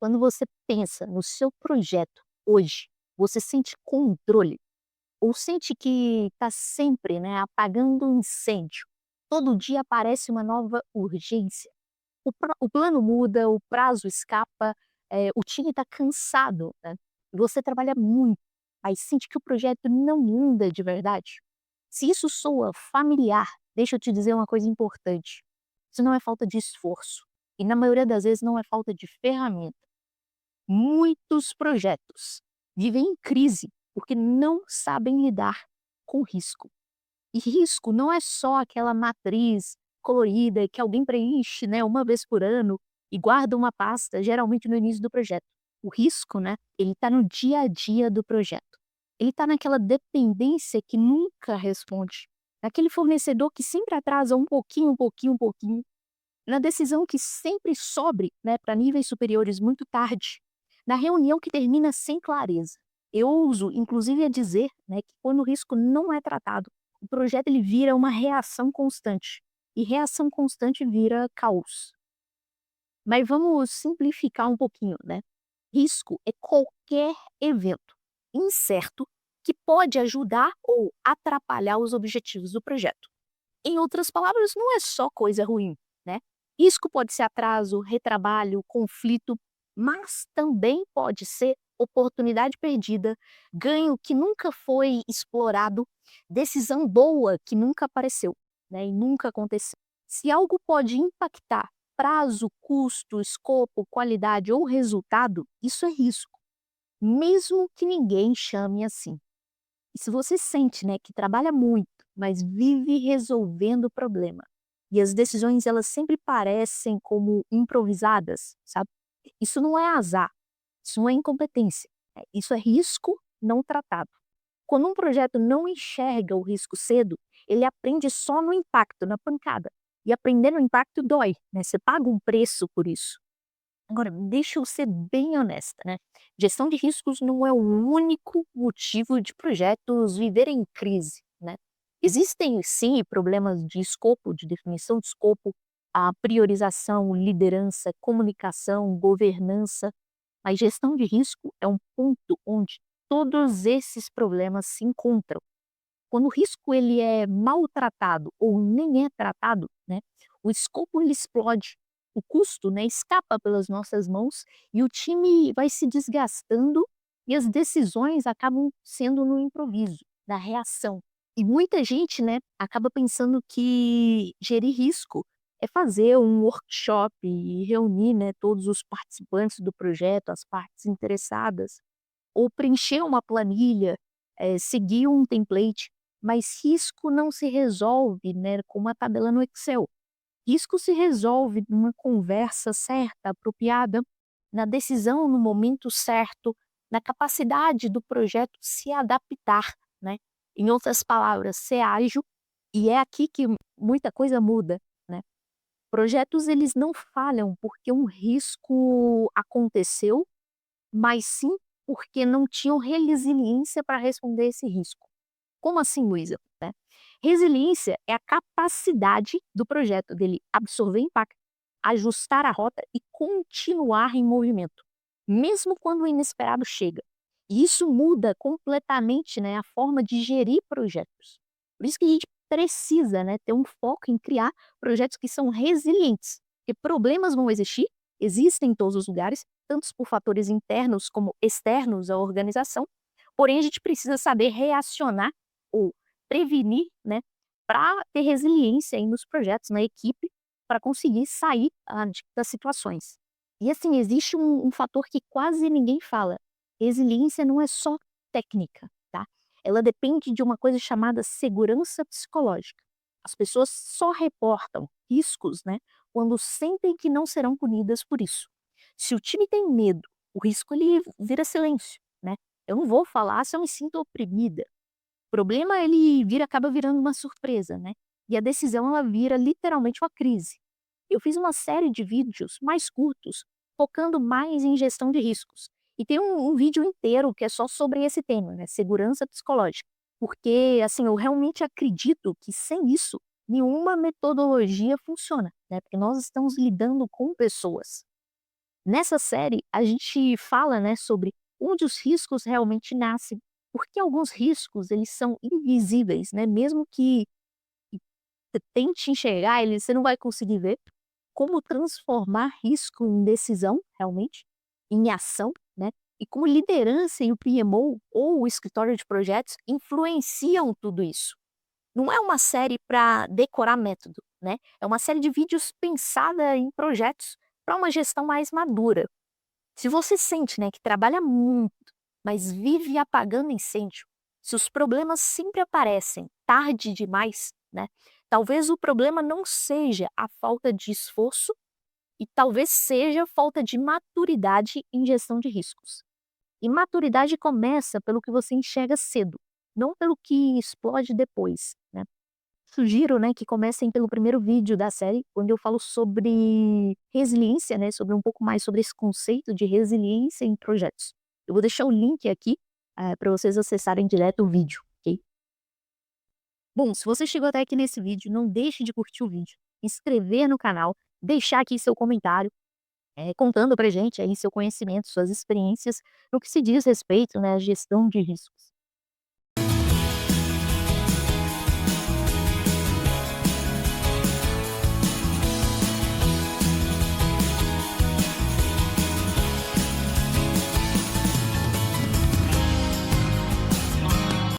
Quando você pensa no seu projeto hoje, você sente controle ou sente que está sempre, né, apagando um incêndio? Todo dia aparece uma nova urgência. O plano muda, o prazo escapa, o time está cansado, né? Você trabalha muito, aí sente que o projeto não anda de verdade. Se isso soa familiar, deixa eu te dizer uma coisa importante. Isso não é falta de esforço e na maioria das vezes não é falta de ferramenta. Muitos projetos vivem em crise porque não sabem lidar com risco. E risco não é só aquela matriz colorida que alguém preenche, né, uma vez por ano e guarda uma pasta, geralmente no início do projeto. O risco, né, ele está no dia a dia do projeto. Ele está naquela dependência que nunca responde, naquele fornecedor que sempre atrasa um pouquinho, um pouquinho, um pouquinho, na decisão que sempre sobre, né, para níveis superiores muito tarde, na reunião que termina sem clareza. Eu ouso, inclusive, a dizer, né, que quando o risco não é tratado, o projeto ele vira uma reação constante. E reação constante vira caos. Mas vamos simplificar um pouquinho, né? Risco é qualquer evento incerto que pode ajudar ou atrapalhar os objetivos do projeto. Em outras palavras, não é só coisa ruim, né? Risco pode ser atraso, retrabalho, conflito, mas também pode ser oportunidade perdida, ganho que nunca foi explorado, decisão boa que nunca apareceu, né, e nunca aconteceu. Se algo pode impactar prazo, custo, escopo, qualidade ou resultado, isso é risco, mesmo que ninguém chame assim. E se você sente, né, que trabalha muito, mas vive resolvendo o problema, e as decisões elas sempre parecem como improvisadas, sabe? Isso não é azar, isso não é incompetência, isso é risco não tratado. Quando um projeto não enxerga o risco cedo, ele aprende só no impacto, na pancada. E aprender no impacto dói, né? Você paga um preço por isso. Agora, deixa eu ser bem honesta, né? Gestão de riscos não é o único motivo de projetos viverem em crise, né? Existem, sim, problemas de escopo, de definição de escopo, a priorização, liderança, comunicação, governança, mas gestão de risco é um ponto onde todos esses problemas se encontram. Quando o risco ele é maltratado ou nem é tratado, né, o escopo ele explode, o custo, né, escapa pelas nossas mãos e o time vai se desgastando e as decisões acabam sendo no improviso, na reação. E muita gente, né, acaba pensando que gerir risco é fazer um workshop e reunir, né, todos os participantes do projeto, as partes interessadas, ou preencher uma planilha, seguir um template, mas risco não se resolve, né, com uma tabela no Excel. Risco se resolve numa conversa certa, apropriada, na decisão no momento certo, na capacidade do projeto se adaptar, né. Em outras palavras, ser ágil, e é aqui que muita coisa muda, né. Projetos eles não falham porque um risco aconteceu, mas sim porque não tinham resiliência para responder esse risco. Como assim, Luísa? Né? Resiliência é a capacidade do projeto dele absorver impacto, ajustar a rota e continuar em movimento, mesmo quando o inesperado chega. E isso muda completamente, né, a forma de gerir projetos. Por isso que a gente precisa, né, ter um foco em criar projetos que são resilientes, porque problemas vão existir, existem em todos os lugares, tanto por fatores internos como externos à organização, porém a gente precisa saber reacionar ou prevenir, né, para ter resiliência aí nos projetos, na equipe, para conseguir sair, das situações. E assim, existe um fator que quase ninguém fala, resiliência não é só técnica, tá, ela depende de uma coisa chamada segurança psicológica. As pessoas só reportam riscos, né, quando sentem que não serão punidas por isso. Se o time tem medo, o risco ele vira silêncio, né. Eu não vou falar se eu me sinto oprimida. O problema ele acaba virando uma surpresa, né, e a decisão ela vira literalmente uma crise. Eu fiz uma série de vídeos mais curtos, focando mais em gestão de riscos. E tem um vídeo inteiro que é só sobre esse tema, né, segurança psicológica. Porque, assim, eu realmente acredito que sem isso, nenhuma metodologia funciona, né, porque nós estamos lidando com pessoas. Nessa série, a gente fala, né, sobre onde os riscos realmente nascem, porque alguns riscos eles são invisíveis, né, mesmo que você tente enxergar eles, você não vai conseguir ver. Como transformar risco em decisão, realmente, em ação, né, e como liderança e o PMO ou o escritório de projetos influenciam tudo isso. Não é uma série para decorar método, né, é uma série de vídeos pensada em projetos para uma gestão mais madura. Se você sente, né, que trabalha muito, mas vive apagando incêndio, se os problemas sempre aparecem tarde demais, né, talvez o problema não seja a falta de esforço e talvez seja falta de maturidade em gestão de riscos. E maturidade começa pelo que você enxerga cedo, não pelo que explode depois, né. Sugiro, né, que comecem pelo primeiro vídeo da série, onde eu falo sobre resiliência, né, sobre um pouco mais sobre esse conceito de resiliência em projetos. Eu vou deixar o link aqui, para vocês acessarem direto o vídeo, ok? Bom, se você chegou até aqui nesse vídeo, não deixe de curtir o vídeo, inscrever no canal, deixar aqui seu comentário, contando pra gente aí seu conhecimento, suas experiências no que se diz respeito, né, à gestão de riscos.